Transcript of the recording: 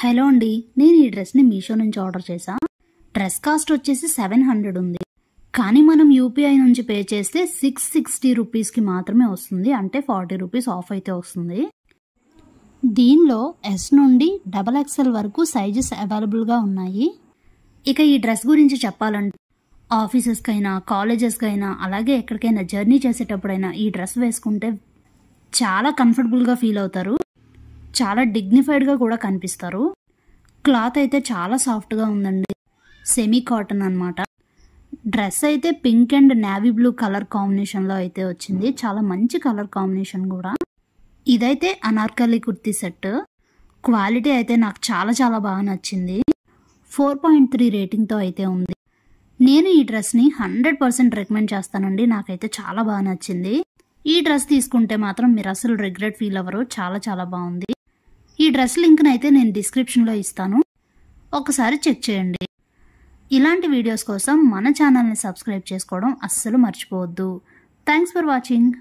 Hello అండి, నేను ఈ డ్రెస్ని మీషో నుంచి ఆర్డర్ చేశా. డ్రెస్ కాస్ట్ వచ్చేసి 700 ఉంది. కానీ మనం యూపీఐ నుంచి పే చేస్తే 660 రూపీస్కి మాత్రమే వస్తుంది. అంటే 40 రూపీస్ ఆఫ్ అయితే వస్తుంది. దీనిలో ఎస్ నుండి XXL వరకు సైజెస్ అవైలబుల్గా ఉన్నాయి. ఇక ఈ డ్రెస్ గురించి చెప్పాలంటే ఆఫీసెస్కైనా కాలేజెస్కైనా అలాగే ఎక్కడికైనా జర్నీ చేసేటప్పుడైనా ఈ డ్రెస్ వేసుకుంటే చాలా కంఫర్టబుల్గా ఫీల్ అవుతారు. చాలా డిగ్నిఫైడ్గా కూడా కనిపిస్తారు. క్లాత్ అయితే చాలా సాఫ్ట్గా ఉందండి. సెమీ కాటన్ అన్నమాట. డ్రెస్ అయితే pink and navy blue colour కాంబినేషన్లో అయితే వచ్చింది. చాలా మంచి కలర్ కాంబినేషన్ కూడా. ఇదైతే అనార్కలి కుర్తీ సెట్. క్వాలిటీ అయితే నాకు చాలా చాలా బాగా నచ్చింది. 4.3 రేటింగ్తో అయితే ఉంది. నేను ఈ డ్రెస్ని 100% రికమెండ్ చేస్తానండి. నాకైతే చాలా బాగా నచ్చింది. ఈ డ్రెస్ తీసుకుంటే మాత్రం మీరు అసలు రిగ్రెట్ ఫీల్ అవ్వరు. చాలా చాలా బాగుంది. ఈ డ్రెస్ లింక్ని అయితే నేను డిస్క్రిప్షన్లో ఇస్తాను, ఒకసారి చెక్ చేయండి. ఇలాంటి వీడియోస్ కోసం మన ఛానల్ని సబ్స్క్రైబ్ చేసుకోవడం అస్సలు మర్చిపోవద్దు. Thanks for watching.